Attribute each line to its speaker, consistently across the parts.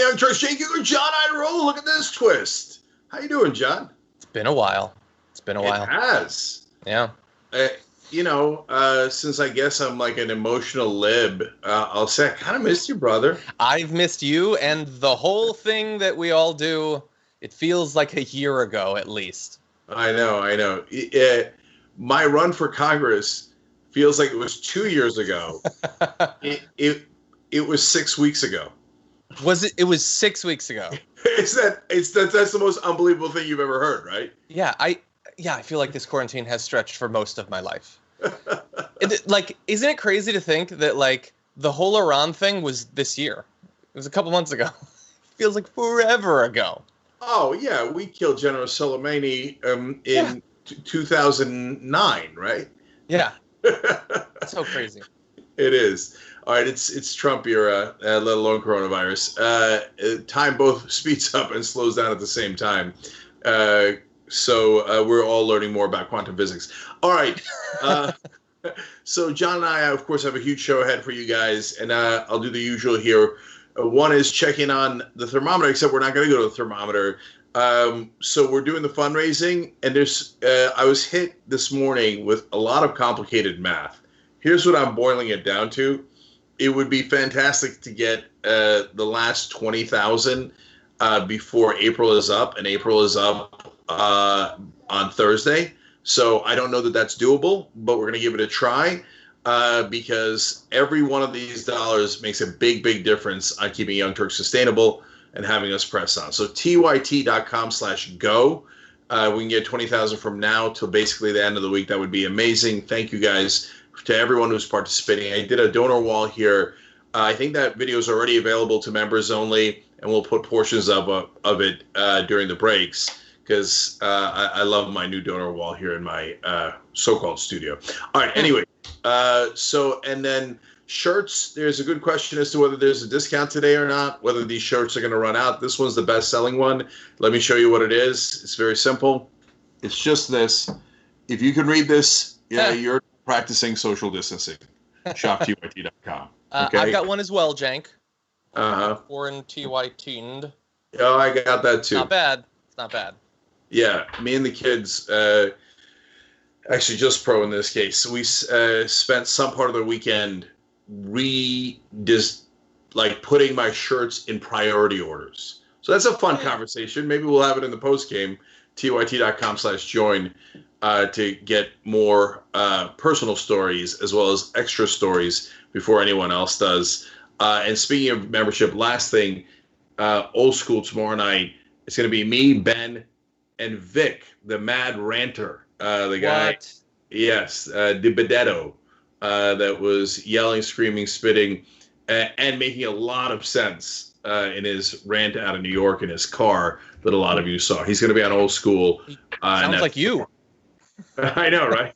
Speaker 1: Young Turks, Cenk Uygur, John Roll. Look at this twist. How you doing, John?
Speaker 2: It's been a while.
Speaker 1: It has.
Speaker 2: Yeah.
Speaker 1: Since I guess I'm like an emotional lib, I'll say I kind of missed you, brother.
Speaker 2: I've missed you, and the whole thing that we all do, it feels like a year ago at least.
Speaker 1: I know. My run for Congress feels like it was 2 years ago. It was 6 weeks ago.
Speaker 2: Was it? It was 6 weeks ago.
Speaker 1: That's the most unbelievable thing you've ever heard, right?
Speaker 2: Yeah, I feel like this quarantine has stretched for most of my life. Isn't it crazy to think that like the whole Iran thing was this year? It was a couple months ago. Feels like forever ago.
Speaker 1: Oh yeah, we killed General Soleimani in 2009, right?
Speaker 2: Yeah. So crazy.
Speaker 1: It is. All right, it's Trump era, let alone coronavirus. Time both speeds up and slows down at the same time. So we're all learning more about quantum physics. All right. So John and I, of course, have a huge show ahead for you guys, and I'll do the usual here. One is checking on the thermometer, except we're not going to go to the thermometer. So we're doing the fundraising, and I was hit this morning with a lot of complicated math. Here's what I'm boiling it down to. It would be fantastic to get the last 20,000 before April is up, and April is up on Thursday. So I don't know that that's doable, but we're going to give it a try because every one of these dollars makes a big, big difference on keeping Young Turks sustainable and having us press on. So tyt.com/go. We can get 20,000 from now till basically the end of the week. That would be amazing. Thank you guys to everyone who's participating. I did a donor wall here. I think that video is already available to members only, and we'll put portions of it during the breaks because I love my new donor wall here in my so-called studio. All right, anyway. And then shirts, there's a good question as to whether there's a discount today or not, whether these shirts are going to run out. This one's the best-selling one. Let me show you what it is. It's very simple. It's just this. If you can read this, you're practicing social distancing. ShopTYT.com. Okay?
Speaker 2: I've got one as well, Cenk.
Speaker 1: Uh-huh.
Speaker 2: TYT'd.
Speaker 1: Oh, I got that too.
Speaker 2: Not bad. It's not bad.
Speaker 1: Yeah, me and the kids, actually just pro in this case, we spent some part of the weekend putting my shirts in priority orders. So that's a fun conversation. Maybe we'll have it in the post game, tyt.com/join, to get more personal stories as well as extra stories before anyone else does. And speaking of membership, last thing, old school tomorrow night, it's going to be me, Ben, and Vic, the mad ranter, the guy.
Speaker 2: What?
Speaker 1: Yes, Di Benedetto, that was yelling, screaming, spitting, and making a lot of sense in his rant out of New York in his car that a lot of you saw. He's going to be on Old School.
Speaker 2: Sounds like you.
Speaker 1: I know, right?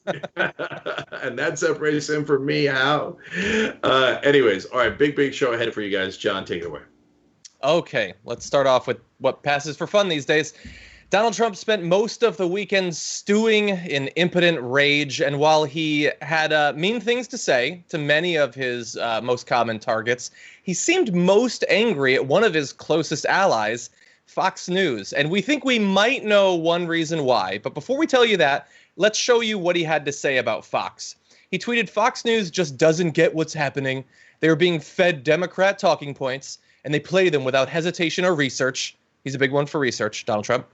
Speaker 1: And that separates him from me. How? Anyways, all right, big show ahead for you guys. John, take it away.
Speaker 2: Okay, let's start off with what passes for fun these days. Donald Trump spent most of the weekend stewing in impotent rage, and while he had mean things to say to many of his most common targets, he seemed most angry at one of his closest allies, Fox News. And we think we might know one reason why. But before we tell you that, let's show you what he had to say about Fox. He tweeted, "Fox News just doesn't get what's happening. They are being fed Democrat talking points, and they play them without hesitation or research." He's a big one for research, Donald Trump.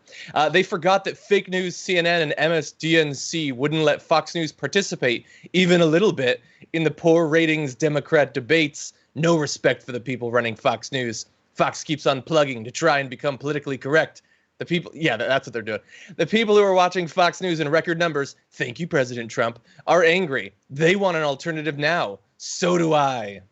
Speaker 2: They forgot that fake news, CNN, and MSDNC wouldn't let Fox News participate even a little bit in the poor ratings Democrat debates. No respect for the people running Fox News. Fox keeps unplugging to try and become politically correct. The people, yeah, that's what they're doing. The people who are watching Fox News in record numbers, thank you, President Trump, are angry. They want an alternative now. So do I.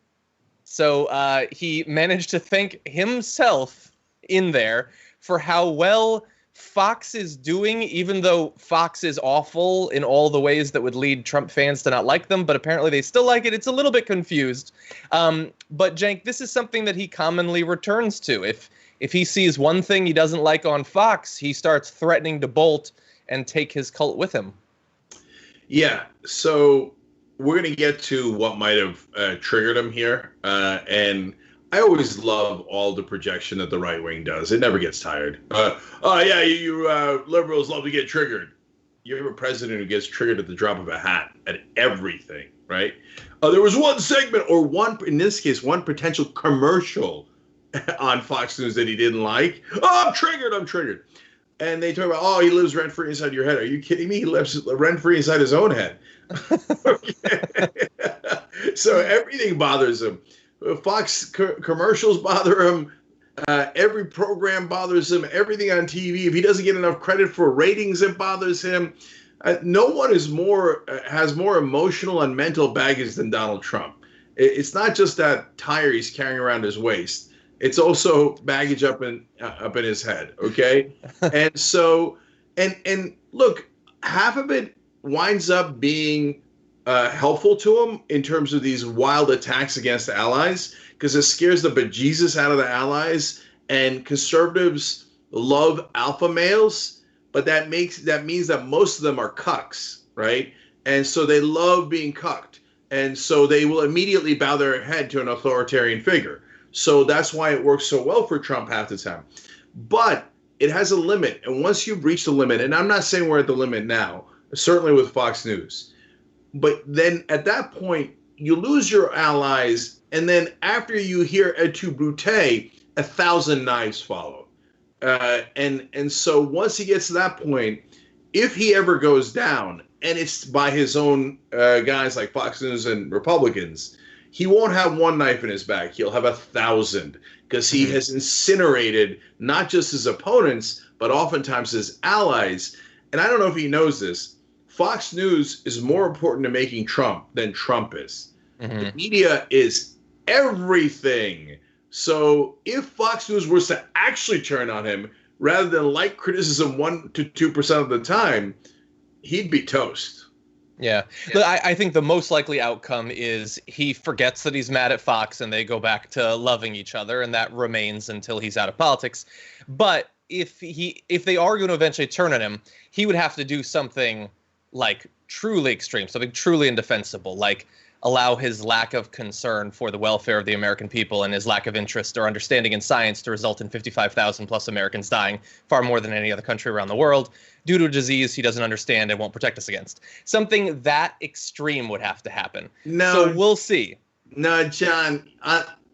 Speaker 2: So he managed to thank himself in there for how well Fox is doing, even though Fox is awful in all the ways that would lead Trump fans to not like them, but apparently they still like it. It's a little bit confused. But Cenk, this is something that he commonly returns to. If he sees one thing he doesn't like on Fox, he starts threatening to bolt and take his cult with him.
Speaker 1: Yeah, so we're going to get to what might have triggered him here. And I always love all the projection that the right wing does. It never gets tired. Oh yeah, you liberals love to get triggered. You have a president who gets triggered at the drop of a hat at everything, right? There was one segment, or one, in this case, one potential commercial on Fox News that he didn't like. Oh, I'm triggered. And they talk about, oh, he lives rent-free inside your head. Are you kidding me? He lives rent-free inside his own head. So everything bothers him. Fox commercials bother him. Every program bothers him. Everything on TV. If he doesn't get enough credit for ratings, it bothers him. No one has more emotional and mental baggage than Donald Trump. It's not just that tire he's carrying around his waist. It's also baggage up in his head. Okay, and so and look, half of it winds up being helpful to him in terms of these wild attacks against the allies, because it scares the bejesus out of the allies, and conservatives love alpha males, but that means that most of them are cucks, right? And so they love being cucked, and so they will immediately bow their head to an authoritarian figure. So that's why it works so well for Trump half the time. But it has a limit, and once you've reached the limit, and I'm not saying we're at the limit now, certainly with Fox News, but then at that point, you lose your allies, and then after you hear et tu, Brute, 1,000 knives follow. And so once he gets to that point, if he ever goes down, and it's by his own guys like Fox News and Republicans, he won't have one knife in his back. He'll have 1,000, because he has incinerated not just his opponents, but oftentimes his allies. And I don't know if he knows this. Fox News is more important to making Trump than Trump is. The media is everything. So if Fox News was to actually turn on him, rather than light criticism 1 to 2% of the time, he'd be toast.
Speaker 2: Yeah. I think the most likely outcome is he forgets that he's mad at Fox and they go back to loving each other, and that remains until he's out of politics. But if they are going to eventually turn on him, he would have to do something like truly extreme, something truly indefensible, like allow his lack of concern for the welfare of the American people and his lack of interest or understanding in science to result in 55,000 plus Americans dying, far more than any other country around the world, due to a disease he doesn't understand and won't protect us against. Something that extreme would have to happen.
Speaker 1: No,
Speaker 2: so we'll see.
Speaker 1: No, John,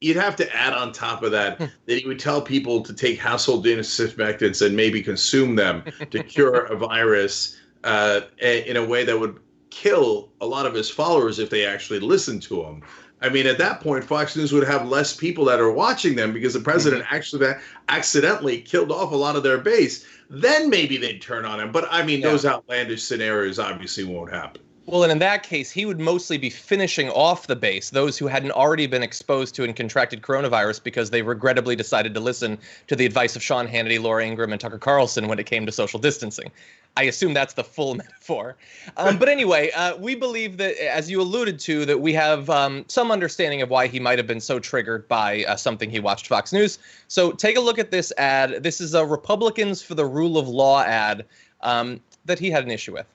Speaker 1: you'd have to add on top of that that he would tell people to take household disinfectants and maybe consume them to cure a virus in a way that would kill a lot of his followers if they actually listened to him. I mean, at that point, Fox News would have less people that are watching them because the president actually accidentally killed off a lot of their base. Then maybe they'd turn on him. But I mean, those outlandish scenarios obviously won't happen.
Speaker 2: Well, and in that case, he would mostly be finishing off the base, those who hadn't already been exposed to and contracted coronavirus because they regrettably decided to listen to the advice of Sean Hannity, Laura Ingraham, and Tucker Carlson when it came to social distancing. I assume that's the full metaphor. But anyway, we believe that, as you alluded to, that we have some understanding of why he might have been so triggered by something he watched Fox News. So take a look at this ad. This is a Republicans for the Rule of Law ad that he had an issue with.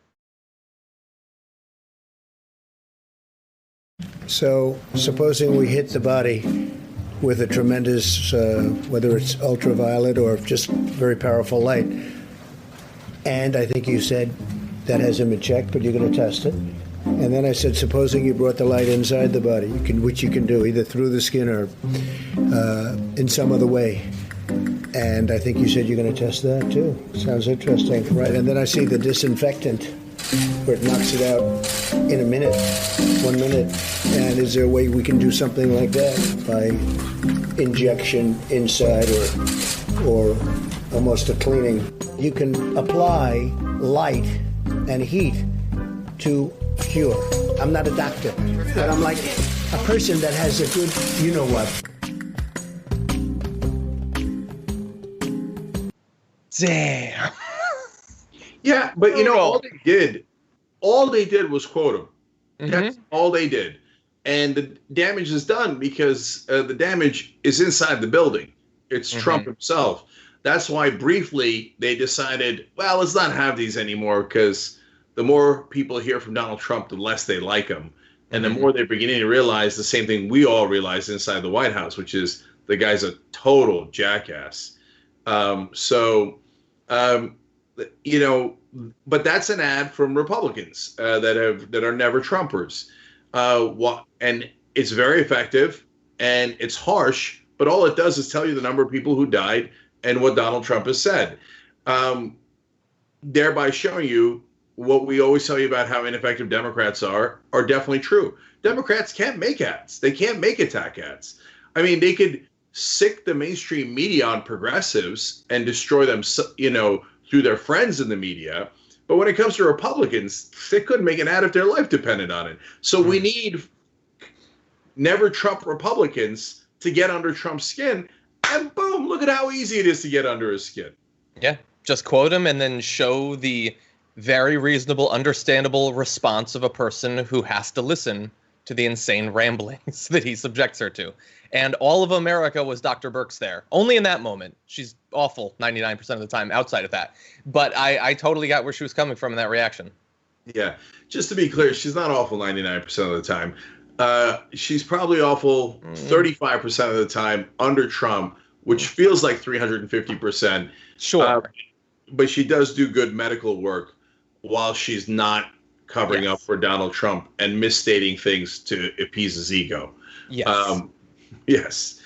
Speaker 3: So supposing we hit the body with a tremendous, whether it's ultraviolet or just very powerful light, and I think you said that hasn't been checked, but you're going to test it. And then I said, supposing you brought the light inside the body, which you can do either through the skin or in some other way. And I think you said you're going to test that too. Sounds interesting, right? And then I see the disinfectant, where it knocks it out in a minute, 1 minute. And is there a way we can do something like that by injection inside or almost a cleaning? You can apply light and heat to cure. I'm not a doctor, but I'm like a person that has a good, you know what.
Speaker 2: Damn.
Speaker 1: Yeah, but you know, all they did was quote him. That's all they did. And the damage is done because the damage is inside the building. It's Trump himself. That's why briefly they decided, well, let's not have these anymore, because the more people hear from Donald Trump, the less they like him. And the more they're beginning to realize the same thing we all realize inside the White House, which is the guy's a total jackass. You know, but that's an ad from Republicans that are never Trumpers. And it's very effective and it's harsh, but all it does is tell you the number of people who died and what Donald Trump has said, thereby showing you what we always tell you about how ineffective Democrats are definitely true. Democrats can't make ads. They can't make attack ads. I mean, they could sick the mainstream media on progressives and destroy them, you know, through their friends in the media. But when it comes to Republicans, they couldn't make an ad if their life depended on it. So we need never Trump Republicans to get under Trump's skin. And boom, look at how easy it is to get under his skin.
Speaker 2: Yeah, just quote him and then show the very reasonable, understandable response of a person who has to listen to the insane ramblings that he subjects her to. And all of America was Dr. Birx there. Only in that moment. She's awful 99% of the time outside of that. But I totally got where she was coming from in that reaction.
Speaker 1: Yeah. Just to be clear, she's not awful 99% of the time. She's probably awful 35% of the time under Trump, which feels like 350%.
Speaker 2: Sure.
Speaker 1: But she does do good medical work while she's not covering up for Donald Trump and misstating things to appease his ego.
Speaker 2: Yes.
Speaker 1: Yes.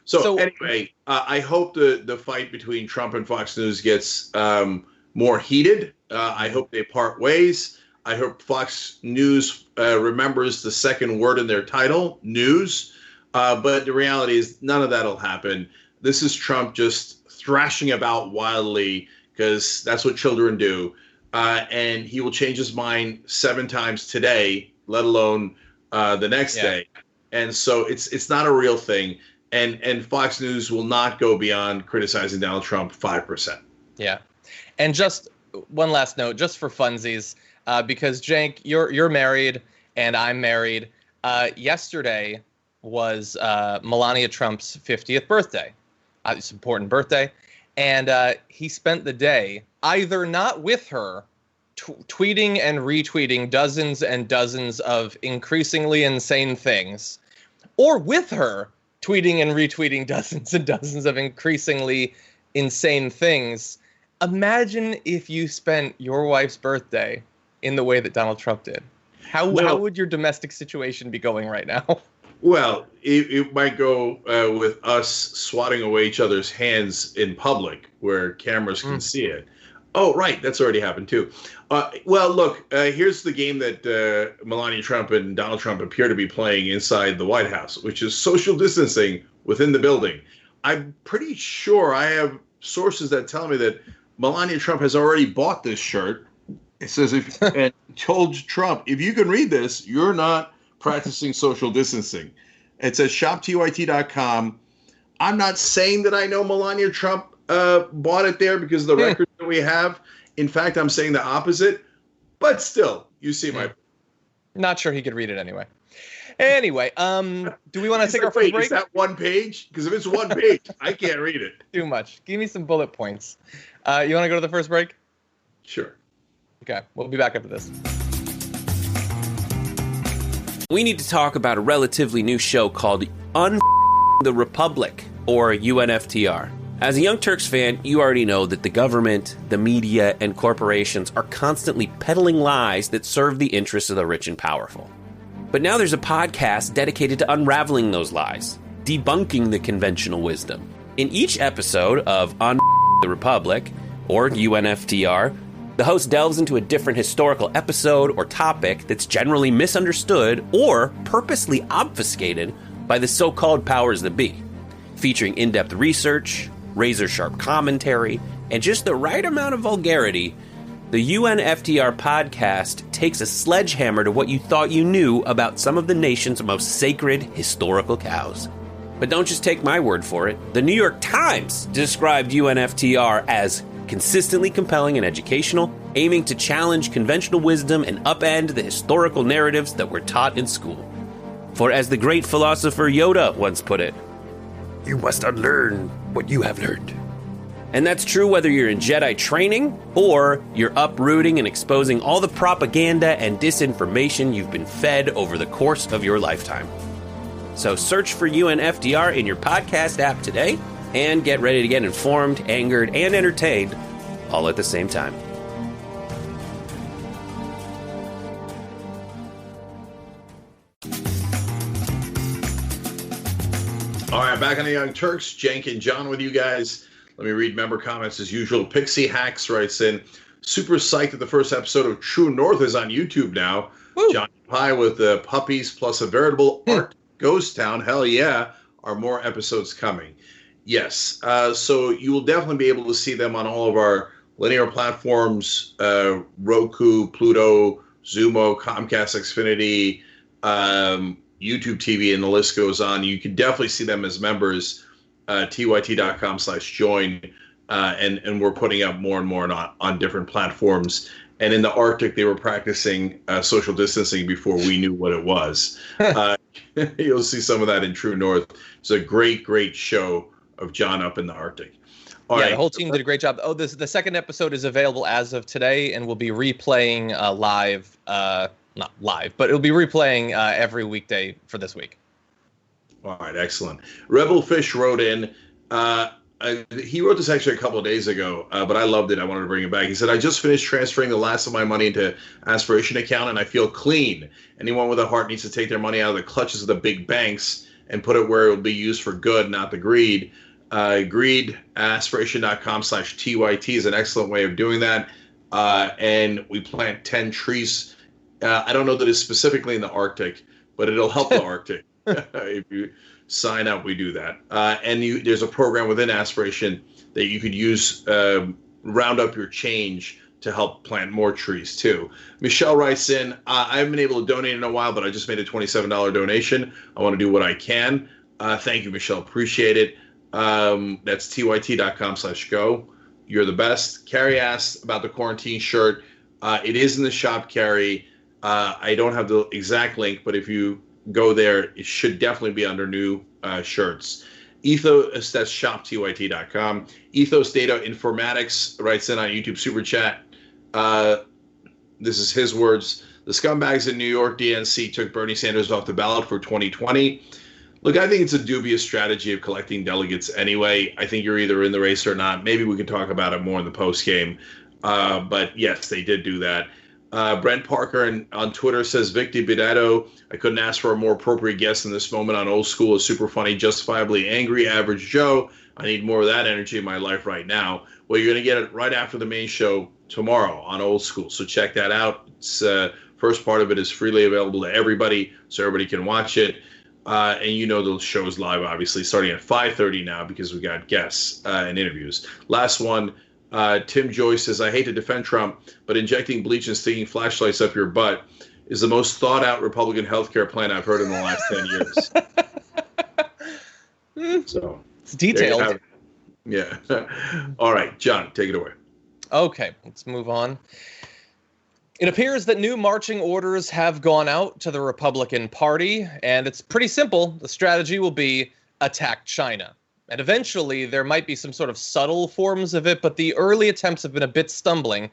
Speaker 1: So anyway, I hope the fight between Trump and Fox News gets more heated. I hope they part ways. I hope Fox News remembers the second word in their title, news. But the reality is none of that will happen. This is Trump just thrashing about wildly because that's what children do. And he will change his mind 7 times today, let alone the next day. And so it's not a real thing. And Fox News will not go beyond criticizing Donald Trump 5%.
Speaker 2: Yeah. And just one last note, just for funsies, because Cenk, you're married and I'm married. Yesterday was Melania Trump's 50th birthday. It's an important birthday. And he spent the day either not with her, tweeting and retweeting dozens and dozens of increasingly insane things, or with her, tweeting and retweeting dozens and dozens of increasingly insane things. Imagine if you spent your wife's birthday in the way that Donald Trump did. How would your domestic situation be going right now?
Speaker 1: Well, it might go with us swatting away each other's hands in public where cameras can see it. Oh, right. That's already happened, too. Well, look, here's the game that Melania Trump and Donald Trump appear to be playing inside the White House, which is social distancing within the building. I'm pretty sure I have sources that tell me that Melania Trump has already bought this shirt. It says, and told Trump, if you can read this, you're not practicing social distancing. It says shoptyt.com. I'm not saying that I know Melania Trump bought it there because of the records that we have. In fact, I'm saying the opposite. But still, you see my...
Speaker 2: Not sure he could read it anyway. Anyway, do we want to take our first break?
Speaker 1: Is that one page? Because if it's one page, I can't read it.
Speaker 2: Too much. Give me some bullet points. You want to go to the first break?
Speaker 1: Sure.
Speaker 2: Okay, we'll be back after this.
Speaker 4: We need to talk about a relatively new show called the Republic, or UNFTR. As a Young Turks fan, you already know that the government, the media, and corporations are constantly peddling lies that serve the interests of the rich and powerful. But now there's a podcast dedicated to unraveling those lies, debunking the conventional wisdom. In each episode of the Republic, or UNFTR, the host delves into a different historical episode or topic that's generally misunderstood or purposely obfuscated by the so-called powers that be, featuring in-depth research, razor-sharp commentary, and just the right amount of vulgarity. The UNFTR podcast takes a sledgehammer to what you thought you knew about some of the nation's most sacred historical cows. But don't just take my word for it. The New York Times described UNFTR as consistently compelling and educational, aiming to challenge conventional wisdom and upend the historical narratives that were taught in school. For as the great philosopher Yoda once put it, you must unlearn what you have learned. And that's true whether you're in Jedi training or you're uprooting and exposing all the propaganda and disinformation you've been fed over the course of your lifetime. So search for UNFDR in your podcast app today and get ready to get informed, angered, and entertained all at the same time.
Speaker 1: All right, back on the Young Turks. Cenk and John with you guys. Let me read member comments as usual. Pixie Hacks writes in, super psyched that the first episode of True North is on YouTube now. Woo. Johnny Pie with the puppies plus a veritable art ghost town. Hell yeah. Are more episodes coming? Yes. So you will definitely be able to see them on all of our linear platforms, Roku, Pluto, Zumo, Comcast, Xfinity, YouTube TV, and the list goes on. You can definitely see them as members, tyt.com/join, and we're putting up more and more on different platforms. And in the Arctic, they were practicing social distancing before we knew what it was. You'll see some of that in True North. It's a great, great show of John up in the Arctic. All right.
Speaker 2: The whole team did a great job. Oh, the second episode is available as of today, and we'll be replaying live. Not live, but it'll be replaying every weekday for this week.
Speaker 1: All right, excellent. Rebel Fish wrote in. He wrote this actually a couple of days ago, but I loved it. I wanted to bring it back. He said, I just finished transferring the last of my money into Aspiration account, and I feel clean. Anyone with a heart needs to take their money out of the clutches of the big banks and put it where it will be used for good, not the greed. Greed, aspiration.com/TYT is an excellent way of doing that. And we plant 10 trees. I don't know that it's specifically in the Arctic, but it'll help the Arctic. If you sign up, we do that. And there's a program within Aspiration that you could use, round up your change to help plant more trees, too. Michelle writes in, I haven't been able to donate in a while, but I just made a $27 donation. I want to do what I can. Thank you, Michelle. Appreciate it. That's tyt.com/go. You're the best. Carrie asked about the quarantine shirt. It is in the shop, Carrie. I don't have the exact link, but if you go there, it should definitely be under new shirts. Ethos, that's shoptyt.com. Ethos Data Informatics writes in on YouTube Super Chat. This is his words. The scumbags in New York DNC took Bernie Sanders off the ballot for 2020. Look, I think it's a dubious strategy of collecting delegates anyway. I think you're either in the race or not. Maybe we can talk about it more in the post game. But yes, they did do that. Brent Parker on Twitter says, Victor Bidato, I couldn't ask for a more appropriate guest in this moment on Old School. A super funny, justifiably angry average Joe. I need more of that energy in my life right now. Well, you're going to get it right after the main show tomorrow on Old School. So check that out. It's first part of it is freely available to everybody, so everybody can watch it. And you know the show's live, obviously, starting at 5:30 now because we got guests and interviews. Last one. Tim Joyce says, I hate to defend Trump, but injecting bleach and sticking flashlights up your butt is the most thought-out Republican healthcare plan I've heard in the last 10 years. So
Speaker 2: it's detailed.
Speaker 1: Yeah. All right, John, take it away.
Speaker 2: Okay, let's move on. It appears that new marching orders have gone out to the Republican Party, and it's pretty simple. The strategy will be attack China. And eventually, there might be some sort of subtle forms of it, but the early attempts have been a bit stumbling.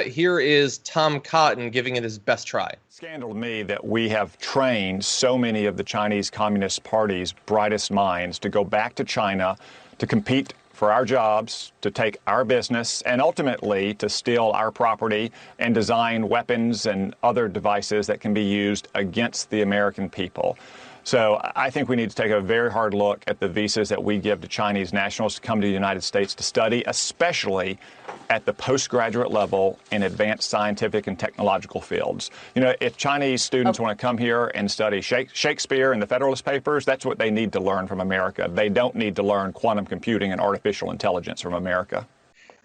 Speaker 2: Here is Tom Cotton giving it his best try.
Speaker 5: Scandal to me that we have trained so many of the Chinese Communist Party's brightest minds to go back to China to compete for our jobs, to take our business, and ultimately to steal our property and design weapons and other devices that can be used against the American people. So I think we need to take a very hard look at the visas that we give to Chinese nationals to come to the United States to study, especially at the postgraduate level in advanced scientific and technological fields. You know, if Chinese students want to come here and study Shakespeare and the Federalist Papers, that's what they need to learn from America. They don't need to learn quantum computing and artificial intelligence from America.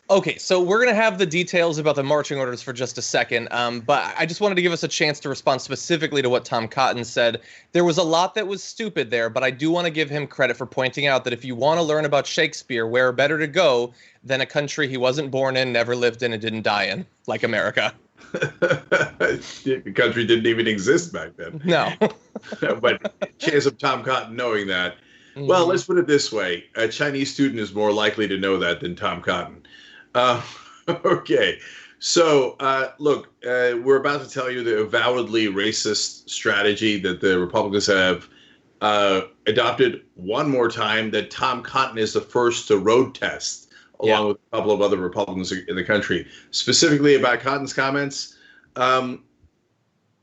Speaker 2: Okay, so we're going to have the details about the marching orders for just a second, but I just wanted to give us a chance to respond specifically to what Tom Cotton said. There was a lot that was stupid there, but I do want to give him credit for pointing out that if you want to learn about Shakespeare, where better to go than a country he wasn't born in, never lived in, and didn't die in, like America.
Speaker 1: The country didn't even exist back then.
Speaker 2: No.
Speaker 1: But chance of Tom Cotton knowing that. Well, let's put it this way. A Chinese student is more likely to know that than Tom Cotton. Okay, so look, we're about to tell you the avowedly racist strategy that the Republicans have adopted one more time that Tom Cotton is the first to road test, along with a couple of other Republicans in the country. Specifically about Cotton's comments,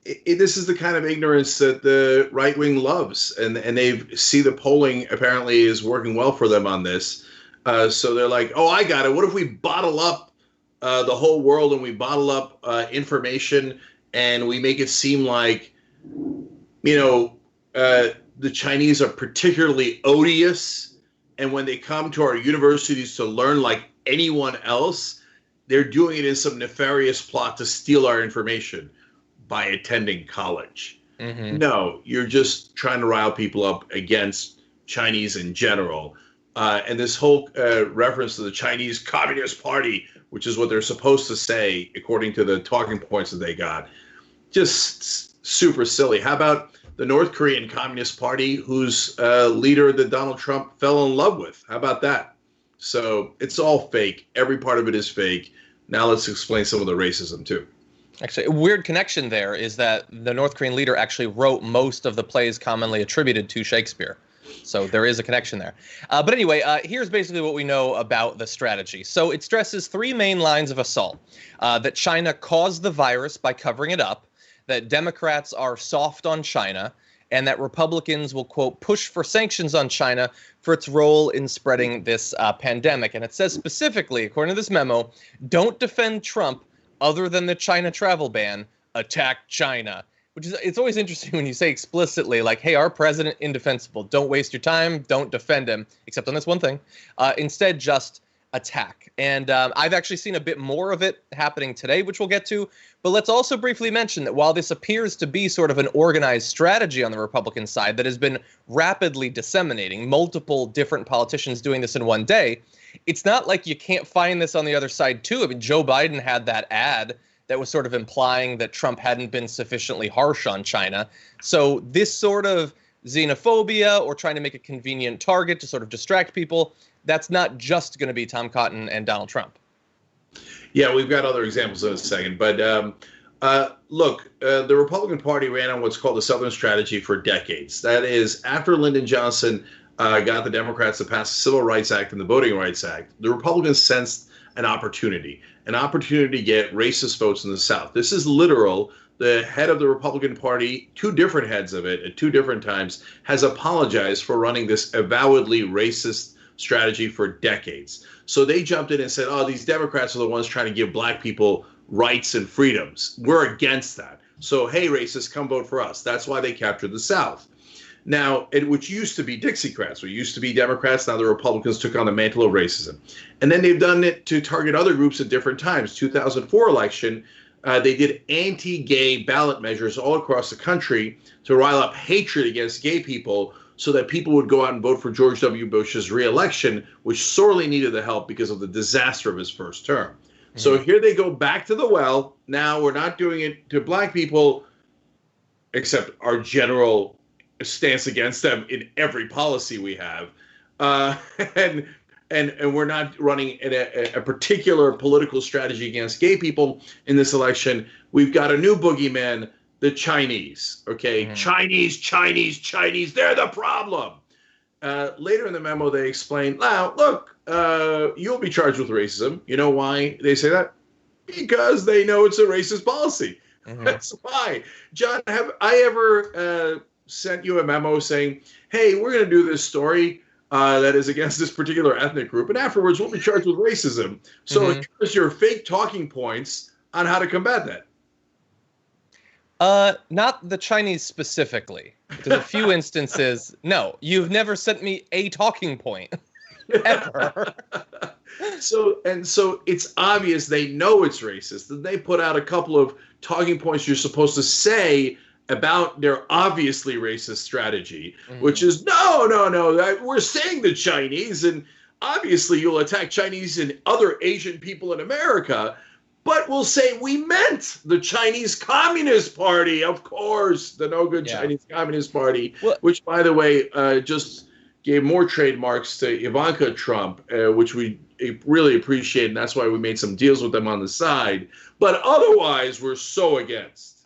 Speaker 1: this is the kind of ignorance that the right wing loves, and they see the polling apparently is working well for them on this. So they're like, oh, I got it. What if we bottle up the whole world and we bottle up information and we make it seem like, the Chinese are particularly odious, and when they come to our universities to learn like anyone else, they're doing it in some nefarious plot to steal our information by attending college. Mm-hmm. No, you're just trying to rile people up against Chinese in general. And this whole reference to the Chinese Communist Party, which is what they're supposed to say, according to the talking points that they got, just super silly. How about the North Korean Communist Party, whose leader that Donald Trump fell in love with? How about that? So it's all fake. Every part of it is fake. Now let's explain some of the racism, too.
Speaker 2: Actually, a weird connection there is that the North Korean leader actually wrote most of the plays commonly attributed to Shakespeare. So there is a connection there. But anyway, here's basically what we know about the strategy. So it stresses three main lines of assault. That China caused the virus by covering it up, that Democrats are soft on China, and that Republicans will, quote, push for sanctions on China for its role in spreading this pandemic. And it says specifically, according to this memo, don't defend Trump other than the China travel ban, attack China. Which is, it's always interesting when you say explicitly, like, hey, our president, indefensible. Don't waste your time. Don't defend him, except on this one thing. Instead, just attack. And I've actually seen a bit more of it happening today, which we'll get to. But let's also briefly mention that while this appears to be sort of an organized strategy on the Republican side that has been rapidly disseminating, multiple different politicians doing this in one day, it's not like you can't find this on the other side, too. I mean, Joe Biden had that ad that was sort of implying that Trump hadn't been sufficiently harsh on China. So this sort of xenophobia or trying to make a convenient target to sort of distract people, that's not just going to be Tom Cotton and Donald Trump.
Speaker 1: Yeah, we've got other examples in a second. But look, the Republican Party ran on what's called the Southern Strategy for decades. That is, after Lyndon Johnson got the Democrats to pass the Civil Rights Act and the Voting Rights Act, the Republicans sensed an opportunity to get racist votes in the South. This is literal. The head of the Republican Party, two different heads of it at two different times, has apologized for running this avowedly racist strategy for decades. So they jumped in and said, oh, these Democrats are the ones trying to give black people rights and freedoms. We're against that. So, hey, racists, come vote for us. That's why they captured the South. Now, which used to be Dixiecrats, which used to be Democrats, now the Republicans took on the mantle of racism. And then they've done it to target other groups at different times. 2004 election, they did anti-gay ballot measures all across the country to rile up hatred against gay people so that people would go out and vote for George W. Bush's reelection, which sorely needed the help because of the disaster of his first term. Mm-hmm. So here they go back to the well. Now we're not doing it to black people, except our general stance against them in every policy we have, and we're not running a particular political strategy against gay people in this election. We've got a new boogeyman, the Chinese. Okay, mm-hmm. Chinese, they're the problem. Later in the memo, they explain, now, look, you'll be charged with racism. You know why they say that? Because they know it's a racist policy. Mm-hmm. That's why. John, have I ever sent you a memo saying, hey, we're going to do this story that is against this particular ethnic group, and afterwards we'll be charged with racism. So mm-hmm. Here's your fake talking points on how to combat
Speaker 2: that. Not the Chinese specifically. There's a few instances. No, you've never sent me a talking point ever.
Speaker 1: So it's obvious they know it's racist. And they put out a couple of talking points you're supposed to say about their obviously racist strategy, mm-hmm. which is, no, we're saying the Chinese, and obviously you'll attack Chinese and other Asian people in America, but we'll say we meant the Chinese Communist Party, of course, the no-good Chinese Communist Party, which, by the way, just gave more trademarks to Ivanka Trump, which we really appreciate, and that's why we made some deals with them on the side. But otherwise, we're so against.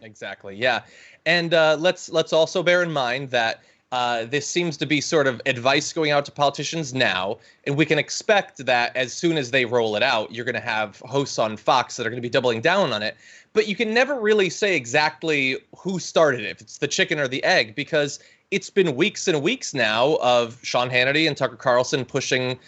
Speaker 2: Exactly. Yeah. And let's also bear in mind that This seems to be sort of advice going out to politicians now, and we can expect that as soon as they roll it out, you're going to have hosts on Fox that are going to be doubling down on it. But you can never really say exactly who started it, if it's the chicken or the egg, because it's been weeks and weeks now of Sean Hannity and Tucker Carlson pushing,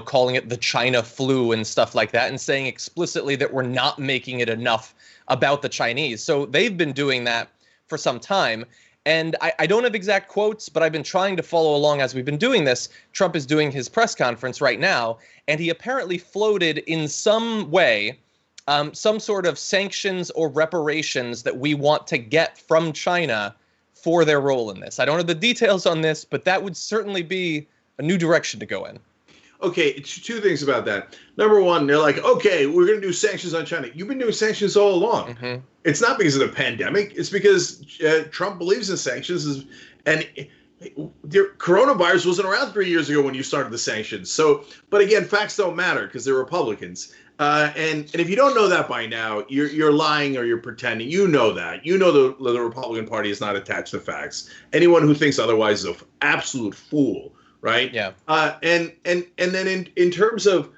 Speaker 2: calling it the China flu and stuff like that, and saying explicitly that we're not making it enough about the Chinese. So they've been doing that for some time. And I don't have exact quotes, but I've been trying to follow along as we've been doing this. Trump is doing his press conference right now, and he apparently floated in some way some sort of sanctions or reparations that we want to get from China for their role in this. I don't have the details on this, but that would certainly be a new direction to go in.
Speaker 1: Okay, two things about that. Number one, they're like, okay, we're going to do sanctions on China. You've been doing sanctions all along. Mm-hmm. It's not because of the pandemic. It's because Trump believes in sanctions. And coronavirus wasn't around 3 years ago when you started the sanctions. So, but again, facts don't matter because they're Republicans. And if you don't know that by now, you're lying or you're pretending. You know that. You know the Republican Party is not attached to facts. Anyone who thinks otherwise is an absolute fool. Right. Yeah. And then in terms of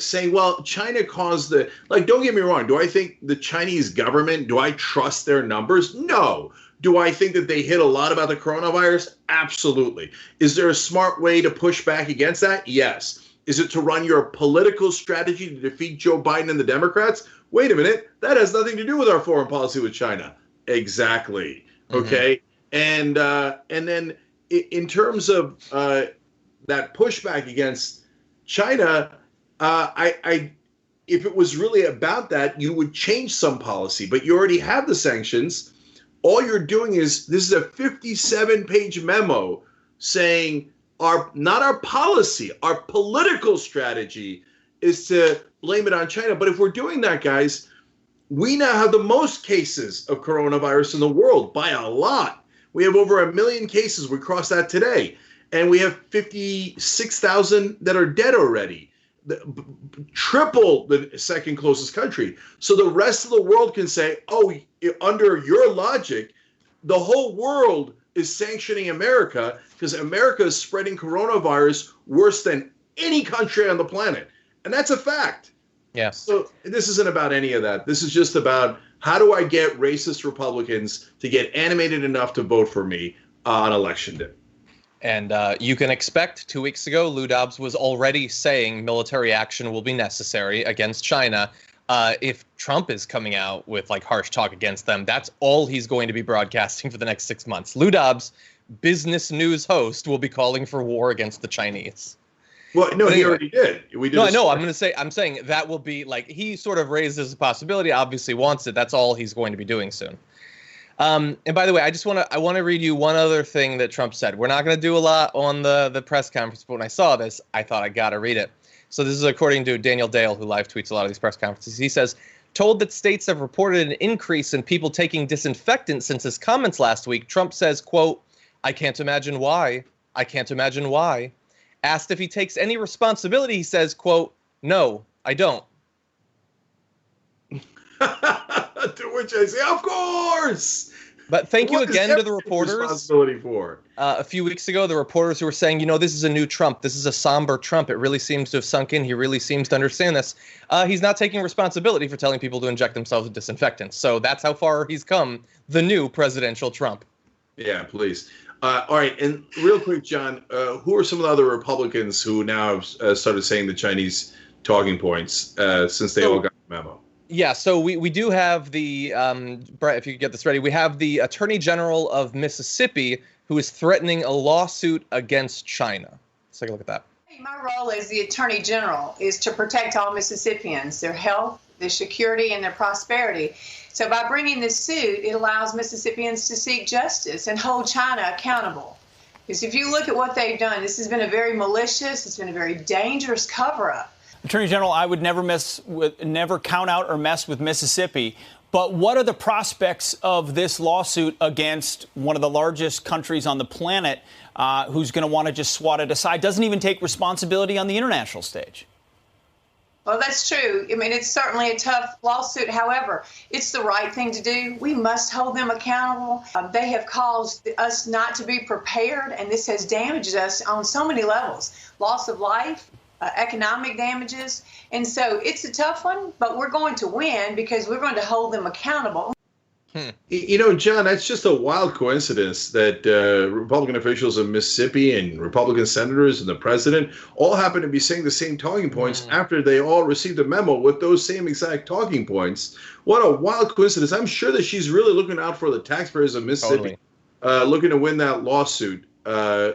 Speaker 1: saying, well, China caused don't get me wrong. Do I think the Chinese government, do I trust their numbers? No. Do I think that they hid a lot about the coronavirus? Absolutely. Is there a smart way to push back against that? Yes. Is it to run your political strategy to defeat Joe Biden and the Democrats? Wait a minute. That has nothing to do with our foreign policy with China. Exactly. Okay. Mm-hmm. And then in terms of that pushback against China, if it was really about that, you would change some policy. But you already have the sanctions. All you're doing is, this is a 57-page memo saying not our policy, our political strategy is to blame it on China. But if we're doing that, guys, we now have the most cases of coronavirus in the world by a lot. We have over 1 million cases. We crossed that today. And we have 56,000 that are dead already. Triple the second closest country. So the rest of the world can say, oh, under your logic, the whole world is sanctioning America because America is spreading coronavirus worse than any country on the planet. And that's a fact. Yeah. So this isn't about any of that. This is just about, how do I get racist Republicans to get animated enough to vote for me on Election Day?
Speaker 2: And you can expect 2 weeks ago, Lou Dobbs was already saying military action will be necessary against China. If Trump is coming out with harsh talk against them, that's all he's going to be broadcasting for the next 6 months. Lou Dobbs, business news host, will be calling for war against the Chinese.
Speaker 1: Well, no, he already did.
Speaker 2: No, I know. I'm saying that will be he sort of raised as a possibility, obviously wants it. That's all he's going to be doing soon. And by the way, I want to read you one other thing that Trump said. We're not going to do a lot on the press conference, but when I saw this, I thought I got to read it. So this is according to Daniel Dale, who live tweets a lot of these press conferences. He says, told that states have reported an increase in people taking disinfectant since his comments last week, Trump says, quote, I can't imagine why. I can't imagine why. Asked if he takes any responsibility, he says, quote, no, I don't.
Speaker 1: To which I say, of course.
Speaker 2: But thank you again to the reporters.
Speaker 1: Responsibility for
Speaker 2: a few weeks ago, the reporters who were saying, this is a new Trump. This is a somber Trump. It really seems to have sunk in. He really seems to understand this. He's not taking responsibility for telling people to inject themselves with disinfectants. So that's how far he's come. The new presidential Trump.
Speaker 1: Yeah, please. All right. And real quick, John, who are some of the other Republicans who now have started saying the Chinese talking points since they all got the memo?
Speaker 2: Yeah, so we do have the, Brett, if you could get this ready, we have the Attorney General of Mississippi who is threatening a lawsuit against China. Let's take a look at that.
Speaker 6: My role as the Attorney General is to protect all Mississippians, their health, their security, and their prosperity. So by bringing this suit, it allows Mississippians to seek justice and hold China accountable. Because if you look at what they've done, this has been a very malicious, it's been a very dangerous cover-up.
Speaker 7: Attorney General, I would never count out or mess with Mississippi. But what are the prospects of this lawsuit against one of the largest countries on the planet who's going to want to just swat it aside, doesn't even take responsibility on the international stage?
Speaker 6: Well, that's true. I mean, it's certainly a tough lawsuit. However, it's the right thing to do. We must hold them accountable. They have caused us not to be prepared, and this has damaged us on so many levels. Loss of life, economic damages. And so it's a tough one, but we're going to win because we're going to hold them accountable.
Speaker 1: You know, John, that's just a wild coincidence that Republican officials in Mississippi and Republican senators and the president all happen to be saying the same talking points after they all received a memo with those same exact talking points. What a wild coincidence. I'm sure that she's really looking out for the taxpayers of Mississippi, looking to win that lawsuit,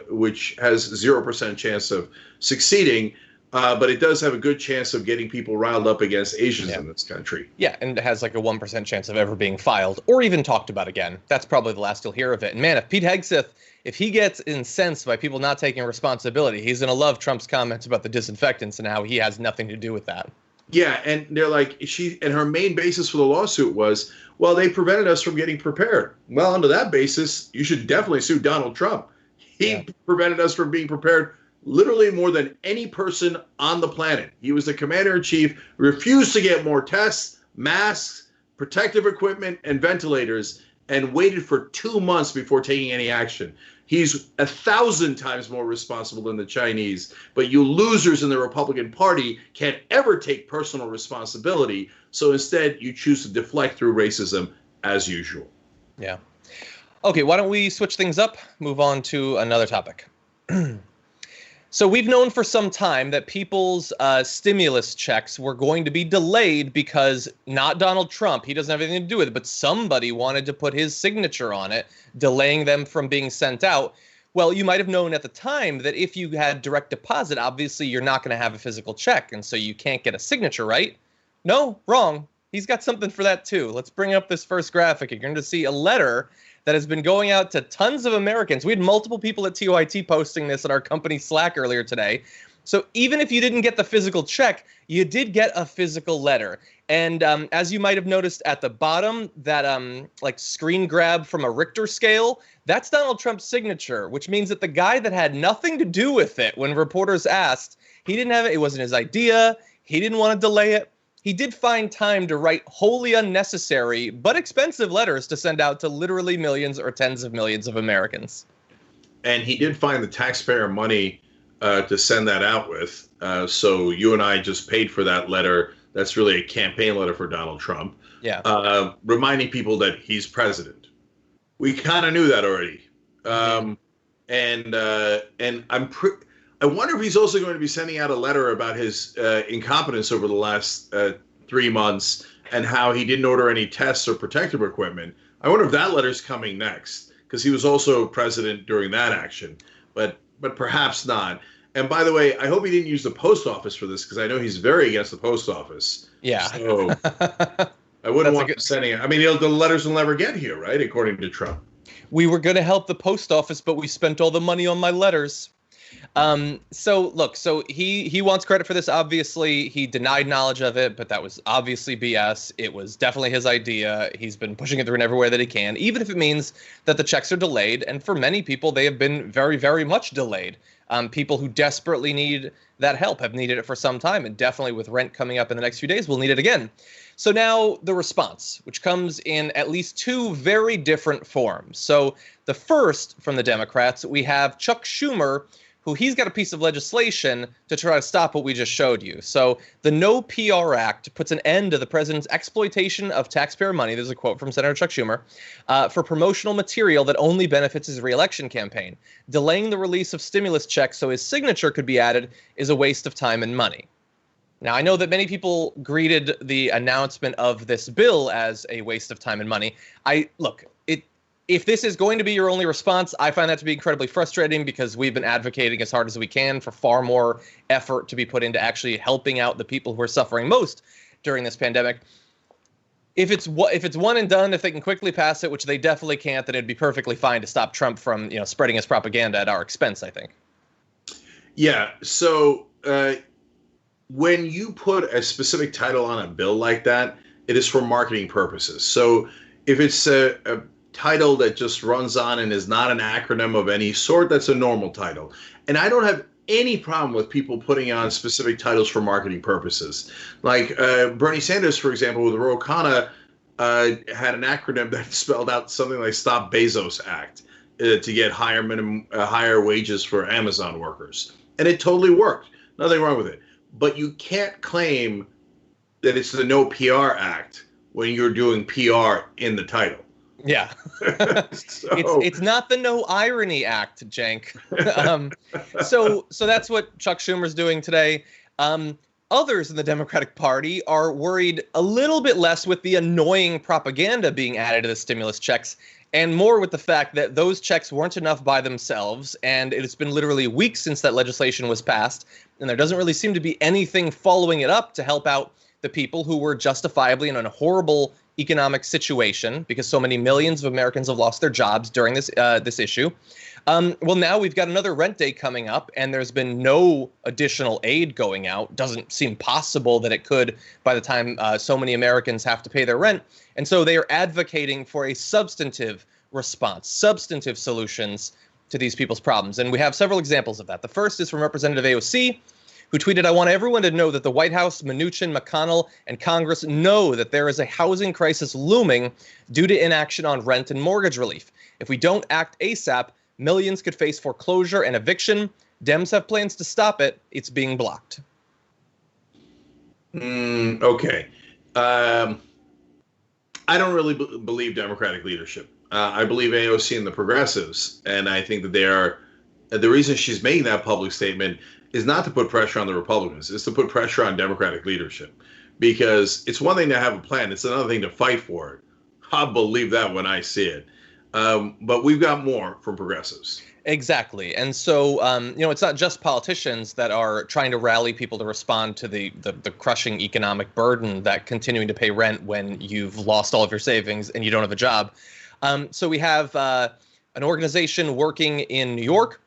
Speaker 1: which has 0% chance of succeeding. But it does have a good chance of getting people riled up against Asians in this country.
Speaker 2: Yeah, and it has like a 1% chance of ever being filed or even talked about again. That's probably the last you'll hear of it. And man, if Pete Hegseth, if he gets incensed by people not taking responsibility, he's going to love Trump's comments about the disinfectants and how he has nothing to do with that.
Speaker 1: Yeah, and they're like, her main basis for the lawsuit was, well, they prevented us from getting prepared. Well, under that basis, you should definitely sue Donald Trump. He prevented us from being prepared literally more than any person on the planet. He was the commander-in-chief, refused to get more tests, masks, protective equipment, and ventilators, and waited for 2 months before taking any action. He's 1,000 times more responsible than the Chinese, but you losers in the Republican Party can't ever take personal responsibility, so instead you choose to deflect through racism as usual.
Speaker 2: Yeah. Okay, why don't we switch things up, move on to another topic. So we've known for some time that people's stimulus checks were going to be delayed because not Donald Trump, he doesn't have anything to do with it, but somebody wanted to put his signature on it, delaying them from being sent out. Well, you might have known at the time that if you had direct deposit, obviously you're not going to have a physical check, and so you can't get a signature, right? No, wrong. He's got something for that too. Let's bring up this first graphic. You're going to see a letter that has been going out to tons of Americans. We had multiple people at TYT posting this in our company Slack earlier today. So even if you didn't get the physical check, you did get a physical letter. And as you might have noticed at the bottom, that like screen grab from a Richter scale, that's Donald Trump's signature, which means that the guy that had nothing to do with it when reporters asked, he didn't have it. It wasn't his idea. He didn't want to delay it. He did find time to write wholly unnecessary but expensive letters to send out to literally millions or tens of millions of Americans.
Speaker 1: And he did find the taxpayer money to send that out with. So you and I just paid for that letter. That's really a campaign letter for Donald Trump.
Speaker 2: Yeah.
Speaker 1: Reminding people that he's president. We kind of knew that already. And I wonder if he's also going to be sending out a letter about his incompetence over the last 3 months and how he didn't order any tests or protective equipment. I wonder if that letter's coming next, because he was also president during that action, but perhaps not. And by the way, I hope he didn't use the post office for this, because I know he's very against the post office.
Speaker 2: Yeah.
Speaker 1: So I wouldn't want him sending it. I mean, the letters will never get here, right? According to Trump.
Speaker 2: We were going to help the post office, but we spent all the money on my letters. So look, so he wants credit for this. Obviously, he denied knowledge of it, but that was obviously BS. It was definitely his idea. He's been pushing it through in everywhere that he can, even if it means that the checks are delayed. And for many people, they have been very, very much delayed. People who desperately need that help have needed it for some time, and definitely with rent coming up in the next few days, will need it again. So now the response, which comes in at least two very different forms. So the first from the Democrats, we have Chuck Schumer, who he's got a piece of legislation to try to stop what we just showed you. So the No PR Act puts an end to the president's exploitation of taxpayer money, there's a quote from Senator Chuck Schumer, for promotional material that only benefits his reelection campaign. Delaying the release of stimulus checks so his signature could be added is a waste of time and money. Now, I know that many people greeted the announcement of this bill as a waste of time and money. If this is going to be your only response, I find that to be incredibly frustrating, because we've been advocating as hard as we can for far more effort to be put into actually helping out the people who are suffering most during this pandemic. If it's one and done, if they can quickly pass it, which they definitely can't, then it'd be perfectly fine to stop Trump from, spreading his propaganda at our expense, I think. Yeah.
Speaker 1: So when you put a specific title on a bill like that, it is for marketing purposes. So if it's a title that just runs on and is not an acronym of any sort, that's a normal title. And I don't have any problem with people putting on specific titles for marketing purposes. Like Bernie Sanders, for example, with Ro Khanna, had an acronym that spelled out something like Stop Bezos Act to get higher wages for Amazon workers. And it totally worked. Nothing wrong with it. But you can't claim that it's the No PR Act when you're doing PR in the title.
Speaker 2: Yeah. It's not the No Irony Act, Cenk. So that's what Chuck Schumer's doing today. Others in the Democratic Party are worried a little bit less with the annoying propaganda being added to the stimulus checks and more with the fact that those checks weren't enough by themselves, and it's been literally weeks since that legislation was passed, and there doesn't really seem to be anything following it up to help out the people who were justifiably in a horrible economic situation because so many millions of Americans have lost their jobs during this issue. Well, now we've got another rent day coming up, and there's been no additional aid going out. Doesn't seem possible that it could by the time so many Americans have to pay their rent. And so they are advocating for a substantive response, substantive solutions to these people's problems. And we have several examples of that. The first is from Representative AOC, who tweeted, "I want everyone to know that the White House, Mnuchin, McConnell, and Congress know that there is a housing crisis looming due to inaction on rent and mortgage relief. If we don't act ASAP, millions could face foreclosure and eviction. Dems have plans to stop it. It's being blocked."
Speaker 1: Okay. I don't really believe Democratic leadership. I believe AOC and the progressives, and I think that they are. The reason she's making that public statement is not to put pressure on the Republicans. It's to put pressure on Democratic leadership, because it's one thing to have a plan. It's another thing to fight for it. I believe that when I see it. But we've got more from progressives.
Speaker 2: Exactly. And so, it's not just politicians that are trying to rally people to respond to the crushing economic burden that continuing to pay rent when you've lost all of your savings and you don't have a job. So we have an organization working in New York,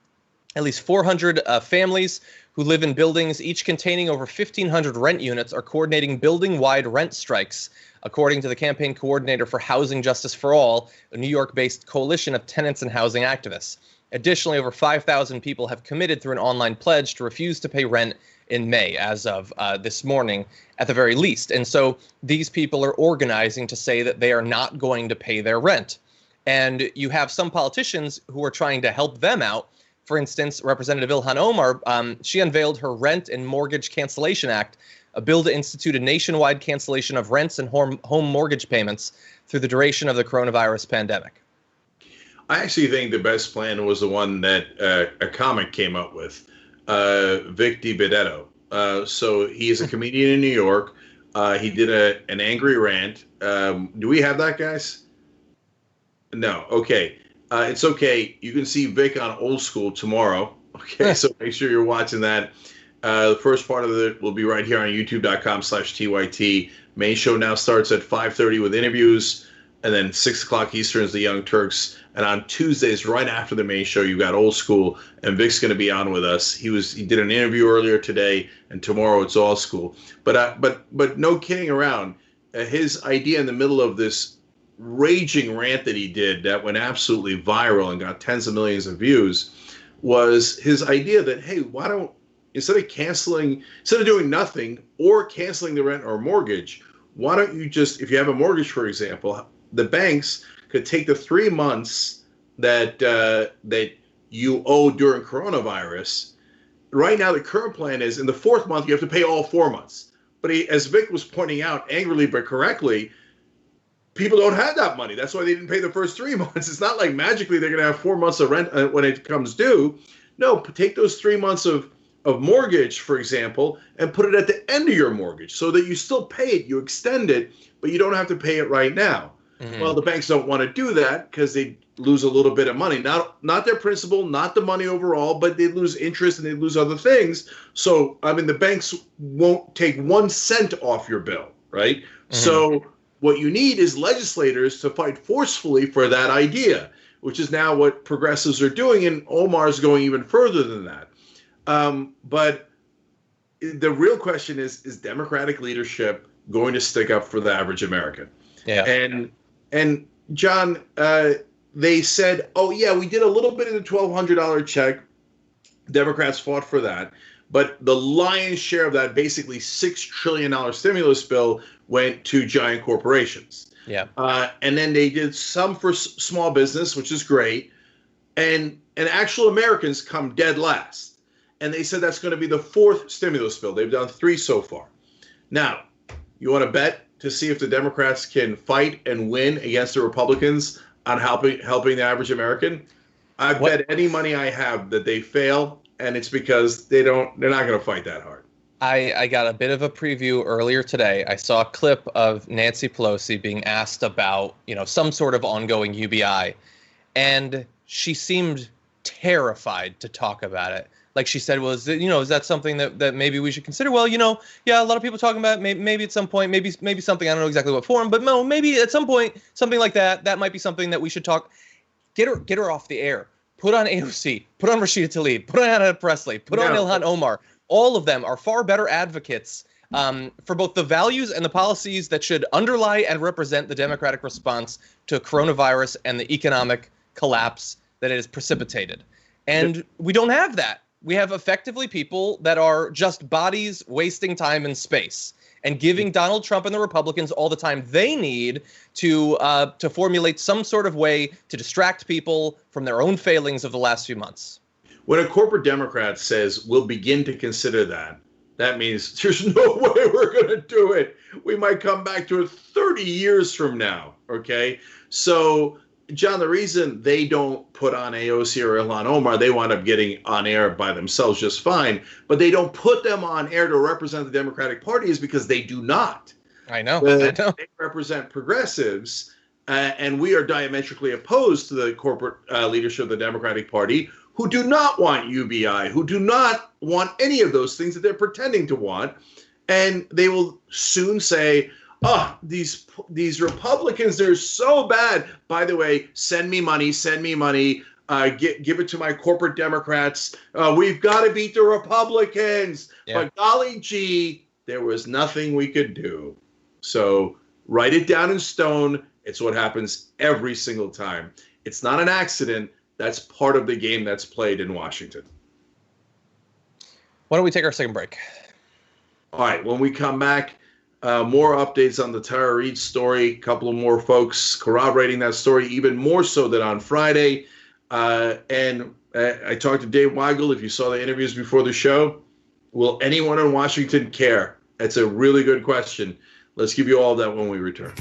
Speaker 2: at least 400 families who live in buildings, each containing over 1,500 rent units, are coordinating building-wide rent strikes, according to the campaign coordinator for Housing Justice for All, a New York-based coalition of tenants and housing activists. Additionally, over 5,000 people have committed through an online pledge to refuse to pay rent in May, as of this morning, at the very least. And so these people are organizing to say that they are not going to pay their rent. And you have some politicians who are trying to help them out. For instance, Representative Ilhan Omar, she unveiled her Rent and Mortgage Cancellation Act, a bill to institute a nationwide cancellation of rents and home mortgage payments through the duration of the coronavirus pandemic.
Speaker 1: I actually think the best plan was the one that a comic came up with, Vic DiBenedetto. So he is a comedian in New York. He did an angry rant. Do we have that, guys? No. Okay. It's okay. You can see Vic on Old School tomorrow. Okay, so make sure you're watching that. The first part of it will be right here on youtube.com/TYT. Main show now starts at 5:30 with interviews, and then 6 o'clock Eastern is the Young Turks. And on Tuesdays, right after the main show, you've got Old School, and Vic's going to be on with us. He did an interview earlier today, and tomorrow it's Old School. But no kidding around. His idea in the middle of this raging rant that he did that went absolutely viral and got tens of millions of views was his idea that, hey, why don't, instead of doing nothing or canceling the rent or mortgage, why don't you just, if you have a mortgage, for example, the banks could take the 3 months that you owe during coronavirus. Right now, the current plan is in the fourth month, you have to pay all 4 months. But as Vic was pointing out angrily but correctly, people don't have that money. That's why they didn't pay the first 3 months. It's not like magically they're going to have 4 months of rent when it comes due. No, take those 3 months of mortgage, for example, and put it at the end of your mortgage so that you still pay it, you extend it, but you don't have to pay it right now. Mm-hmm. Well, the banks don't want to do that because they lose a little bit of money. Not their principal, not the money overall, but they lose interest and they lose other things. So, I mean, the banks won't take 1 cent off your bill, right? Mm-hmm. So what you need is legislators to fight forcefully for that idea, which is now what progressives are doing, and Omar's going even further than that. But the real question is Democratic leadership going to stick up for the average American?
Speaker 2: Yeah.
Speaker 1: And John, they said, oh, yeah, we did a little bit of the $1,200 check, Democrats fought for that. But the lion's share of that, basically $6 trillion stimulus bill, went to giant corporations.
Speaker 2: Yeah.
Speaker 1: And then they did some for small business, which is great. And actual Americans come dead last. And they said that's going to be the fourth stimulus bill. They've done 3 so far. Now, you want to bet to see if the Democrats can fight and win against the Republicans on helping the average American? I bet any money I have that they fail, and it's because they're not going to fight that hard.
Speaker 2: I got a bit of a preview earlier today. I saw a clip of Nancy Pelosi being asked about, some sort of ongoing UBI, and she seemed terrified to talk about it. Like she said, is that something that maybe we should consider? Well, yeah, a lot of people talking about it, maybe at some point, maybe something, I don't know exactly what form, but no, maybe at some point, something like that might be something that we should talk. Get her off the air. Put on AOC, put on Rashida Tlaib, put on Anna Presley, put on Ilhan Omar. All of them are far better advocates for both the values and the policies that should underlie and represent the Democratic response to coronavirus and the economic collapse that it has precipitated. And we don't have that. We have effectively people that are just bodies wasting time and space and giving Donald Trump and the Republicans all the time they need to formulate some sort of way to distract people from their own failings of the last few months.
Speaker 1: When a corporate Democrat says we'll begin to consider that means there's no way we're going to do it. We might come back to it 30 years from now. Okay. So, John, the reason they don't put on AOC or Ilhan Omar, they wind up getting on air by themselves just fine, but they don't put them on air to represent the Democratic Party is because they do not.
Speaker 2: I know.
Speaker 1: They represent progressives, and we are diametrically opposed to the corporate leadership of the Democratic Party, who do not want UBI, who do not want any of those things that they're pretending to want. And they will soon say, oh, these Republicans, they're so bad. By the way, send me money. Give it to my corporate Democrats. We've got to beat the Republicans. Yeah. But golly gee, there was nothing we could do. So write it down in stone. It's what happens every single time. It's not an accident. That's part of the game that's played in Washington.
Speaker 2: Why don't we take our second break?
Speaker 1: All right. When we come back, more updates on the Tara Reade story. A couple of more folks corroborating that story, even more so than on Friday. And I talked to Dave Weigel. If you saw the interviews before the show, will anyone in Washington care? That's a really good question. Let's give you all that when we return.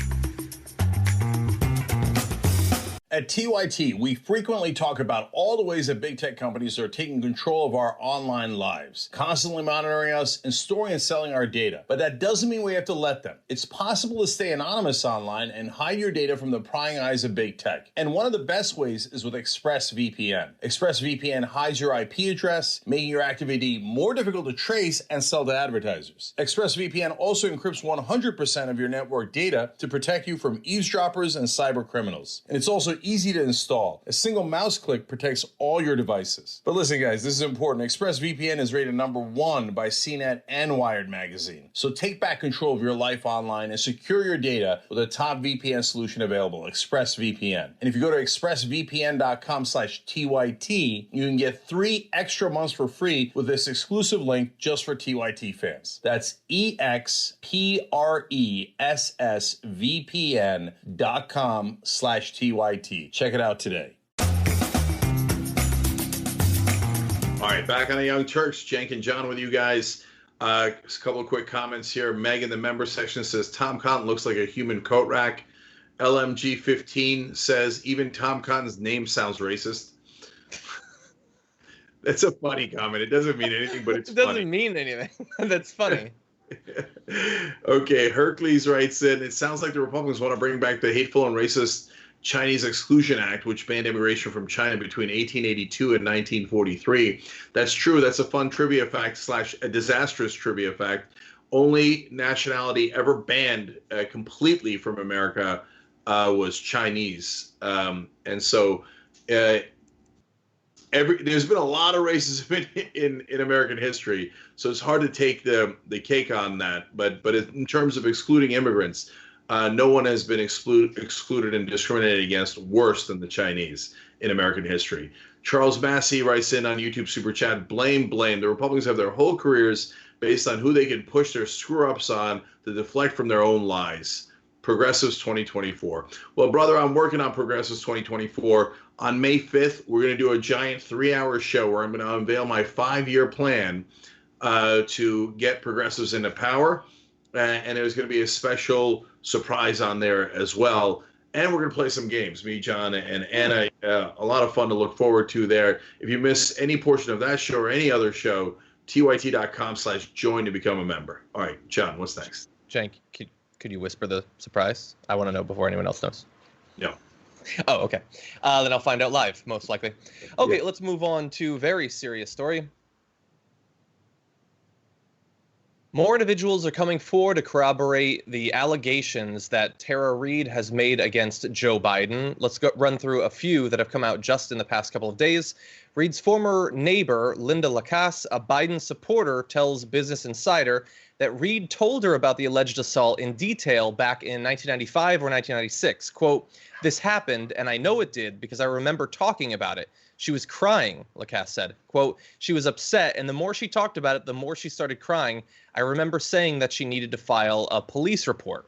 Speaker 8: At TYT, we frequently talk about all the ways that big tech companies are taking control of our online lives, constantly monitoring us and storing and selling our data. But that doesn't mean we have to let them. It's possible to stay anonymous online and hide your data from the prying eyes of big tech. And one of the best ways is with ExpressVPN. ExpressVPN hides your IP address, making your activity more difficult to trace and sell to advertisers. ExpressVPN also encrypts 100% of your network data to protect you from eavesdroppers and cyber criminals. And it's also easy to install. A single mouse click protects all your devices. But listen, guys, this is important. ExpressVPN is rated #1 by CNET and Wired magazine. So take back control of your life online and secure your data with a top VPN solution available, ExpressVPN. And if you go to expressvpn.com/TYT, you can get 3 extra months for free with this exclusive link just for TYT fans. That's expressvpn.com/TYT. Check it out today.
Speaker 1: All right, back on the Young Turks. Cenk and John with you guys. A couple of quick comments here. Meg in the member section says, Tom Cotton looks like a human coat rack. LMG15 says, even Tom Cotton's name sounds racist. That's a funny comment. It doesn't mean anything, but it's funny.
Speaker 2: It doesn't mean anything. That's funny.
Speaker 1: Okay, Hercules writes in, it sounds like the Republicans want to bring back the hateful and racist Chinese Exclusion Act, which banned immigration from China between 1882 and 1943. That's true. That's a fun trivia fact / a disastrous trivia fact. Only nationality ever banned completely from America was Chinese. And so there's been a lot of racism in American history. So it's hard to take the cake on that. But in terms of excluding immigrants, no one has been excluded and discriminated against worse than the Chinese in American history. Charles Massey writes in on YouTube Super Chat, blame. The Republicans have their whole careers based on who they can push their screw-ups on to deflect from their own lies. Progressives 2024. Well, brother, I'm working on Progressives 2024. On May 5th, we're going to do a giant 3-hour show where I'm going to unveil my 5-year plan to get progressives into power. And there's going to be a special surprise on there as well. And we're going to play some games, me, John, and Anna. A lot of fun to look forward to there. If you miss any portion of that show or any other show, tyt.com/join to become a member. All right, John, what's next?
Speaker 2: Cenk, could you whisper the surprise? I want to know before anyone else knows.
Speaker 1: No.
Speaker 2: Oh, okay. Then I'll find out live, most likely. Okay, Let's move on to very serious story. More individuals are coming forward to corroborate the allegations that Tara Reade has made against Joe Biden. Let's run through a few that have come out just in the past couple of days. Reade's former neighbor, Linda Lacasse, a Biden supporter, tells Business Insider that Reade told her about the alleged assault in detail back in 1995 or 1996. Quote, "This happened, and I know it did because I remember talking about it. She was crying," Lacasse said. Quote, "She was upset, and the more she talked about it, the more she started crying. I remember saying that she needed to file a police report."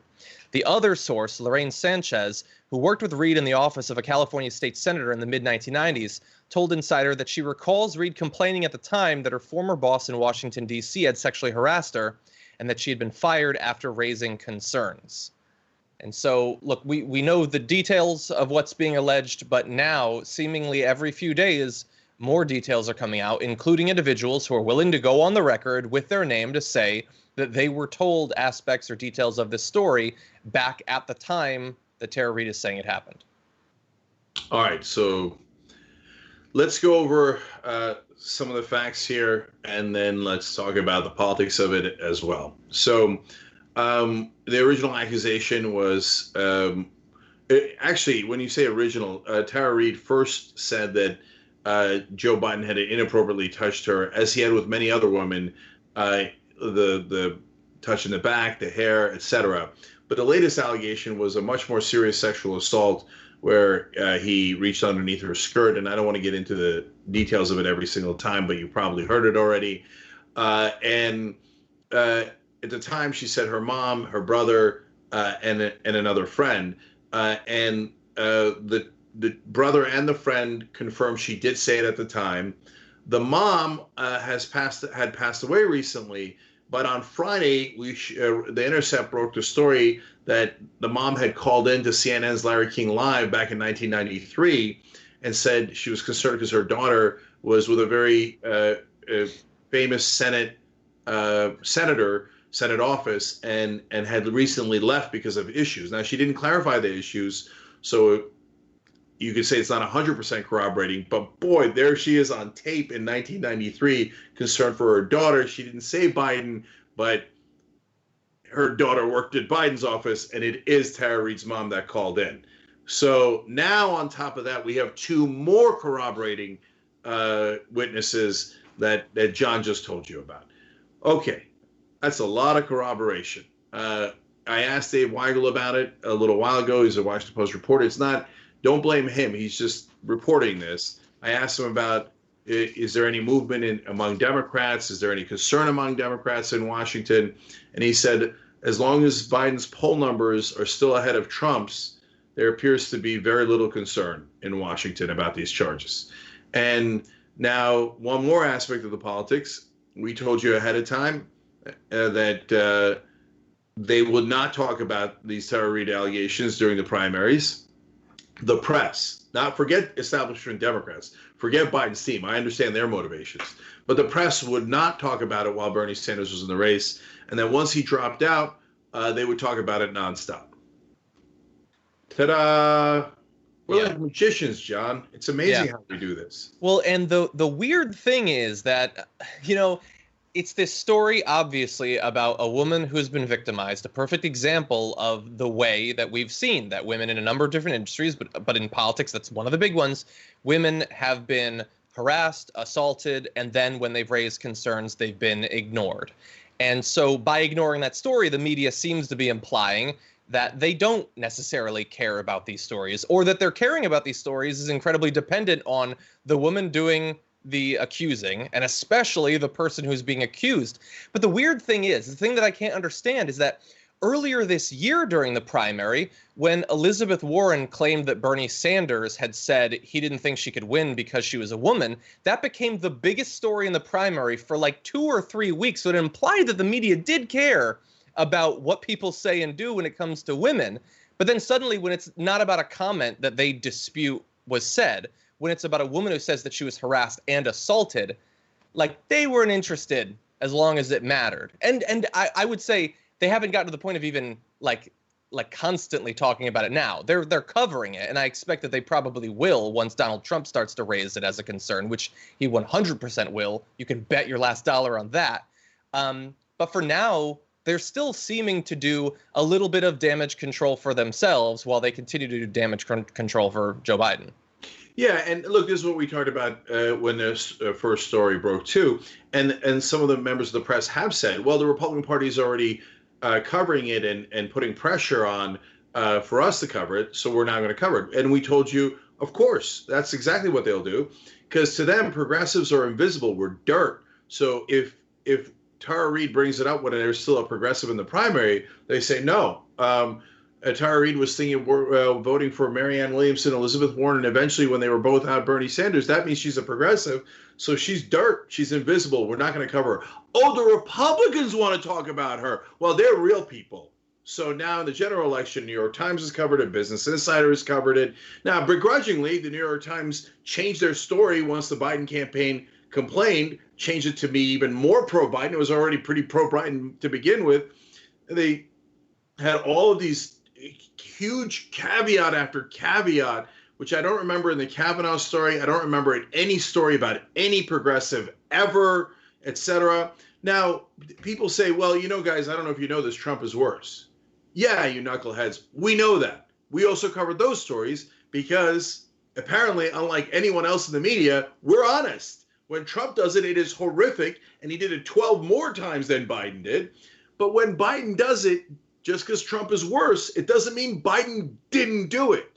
Speaker 2: The other source, Lorraine Sanchez, who worked with Reade in the office of a California state senator in the mid-1990s, told Insider that she recalls Reade complaining at the time that her former boss in Washington, D.C. had sexually harassed her and that she had been fired after raising concerns. And so, look, we know the details of what's being alleged, but now, seemingly every few days, more details are coming out, including individuals who are willing to go on the record with their name to say that they were told aspects or details of this story back at the time that Tara Reade is saying it happened.
Speaker 1: All right, so let's go over some of the facts here, and then let's talk about the politics of it as well. So the original accusation was actually, when you say original, Tara Reade first said that Joe Biden had inappropriately touched her, as he had with many other women, the touch in the back, the hair, etc. But the latest allegation was a much more serious sexual assault where he reached underneath her skirt, and I don't want to get into the details of it every single time, but you probably heard it already. And at the time, she said her mom, her brother, and another friend, and the brother and the friend confirmed she did say it at the time. The mom had passed away recently, but on Friday, The Intercept broke the story that the mom had called in to CNN's Larry King Live back in 1993 and said she was concerned because her daughter was with a very famous Senate office and had recently left because of issues. Now, she didn't clarify the issues, so you could say it's not 100% corroborating, but boy, there she is on tape in 1993, concerned for her daughter. She didn't say Biden, but her daughter worked at Biden's office, and it is Tara Reade's mom that called in. So now, on top of that, we have two more corroborating witnesses that John just told you about. Okay, that's a lot of corroboration. I asked Dave Weigel about it a little while ago. He's a Washington Post reporter. It's not. Don't blame him. He's just reporting this. I asked him about, is there any movement among Democrats? Is there any concern among Democrats in Washington? And he said, as long as Biden's poll numbers are still ahead of Trump's, there appears to be very little concern in Washington about these charges. And now, one more aspect of the politics. We told you ahead of time that they would not talk about these Tara Reade allegations during the primaries. The press, not forget establishment Democrats, forget Biden's team. I understand their motivations. But the press would not talk about it while Bernie Sanders was in the race. And then once he dropped out, they would talk about it nonstop. Ta-da! We're like magicians, John. It's amazing how we do this.
Speaker 2: Well, and the weird thing is that, it's this story, obviously, about a woman who's been victimized, a perfect example of the way that we've seen that women in a number of different industries, but in politics, that's one of the big ones, women have been harassed, assaulted, and then when they've raised concerns, they've been ignored. And so by ignoring that story, the media seems to be implying that they don't necessarily care about these stories, or that their caring about these stories is incredibly dependent on the woman doing the accusing, and especially the person who's being accused. But the weird thing is, the thing that I can't understand is that earlier this year during the primary, when Elizabeth Warren claimed that Bernie Sanders had said he didn't think she could win because she was a woman, that became the biggest story in the primary for like 2 or 3 weeks. So it implied that the media did care about what people say and do when it comes to women. But then suddenly, when it's not about a comment that they dispute was said, when it's about a woman who says that she was harassed and assaulted, like, they weren't interested as long as it mattered. And I would say they haven't gotten to the point of even like constantly talking about it now. They're covering it, and I expect that they probably will once Donald Trump starts to raise it as a concern, which he 100% will. You can bet your last dollar on that. But for now, they're still seeming to do a little bit of damage control for themselves while they continue to do damage control for Joe Biden.
Speaker 1: Yeah, and look, this is what we talked about when this first story broke too, and some of the members of the press have said, well, the Republican Party is already covering it and putting pressure on for us to cover it, so we're not going to cover it. And we told you, of course, that's exactly what they'll do, because to them, progressives are invisible. We're dirt. So if Tara Reid brings it up when there's still a progressive in the primary, they say no. Tara Reid was thinking voting for Marianne Williamson, Elizabeth Warren, and eventually when they were both out Bernie Sanders, that means she's a progressive. So she's dirt. She's invisible. We're not going to cover her. Oh, the Republicans want to talk about her. Well, they're real people. So now in the general election, New York Times has covered it. Business Insider has covered it. Now, begrudgingly, the New York Times changed their story once the Biden campaign complained, changed it to be even more pro-Biden. It was already pretty pro-Biden to begin with. They had all of these huge caveat after caveat, which I don't remember in the Kavanaugh story. I don't remember in any story about any progressive ever, etc. Now, people say, well, you know, guys, I don't know if you know this, Trump is worse. Yeah, you knuckleheads. We know that. We also covered those stories because apparently, unlike anyone else in the media, we're honest. When Trump does it, it is horrific, and he did it 12 more times than Biden did. But when Biden does it, just because Trump is worse, it doesn't mean Biden didn't do it.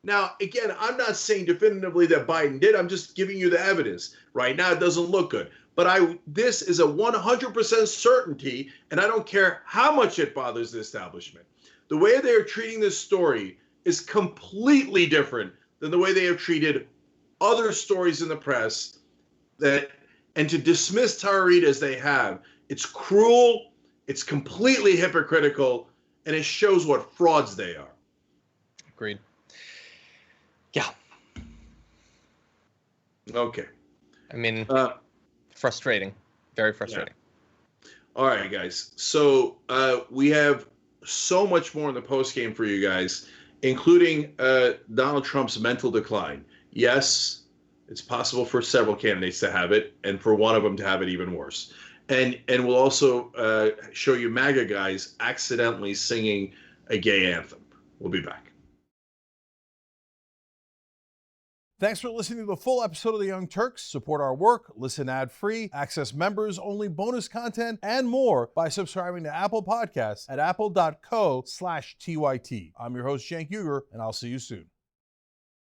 Speaker 1: Now, again, I'm not saying definitively that Biden did. I'm just giving you the evidence. Right now, it doesn't look good. But this is a 100% certainty, and I don't care how much it bothers the establishment. The way they are treating this story is completely different than the way they have treated other stories in the press. And to dismiss Tara Reid as they have, it's cruel, it's completely hypocritical, and it shows what frauds they are.
Speaker 2: Agreed. Yeah.
Speaker 1: Okay.
Speaker 2: I mean, frustrating. Very frustrating.
Speaker 1: Yeah. All right, guys. So we have so much more in the postgame for you guys, including Donald Trump's mental decline. Yes, it's possible for several candidates to have it, and for one of them to have it even worse. And we'll also show you MAGA guys accidentally singing a gay anthem. We'll be back.
Speaker 9: Thanks for listening to the full episode of the Young Turks. Support our work, listen ad-free, access members-only bonus content, and more by subscribing to Apple Podcasts at apple.co/TYT. I'm your host, Cenk Uygur, and I'll see you soon.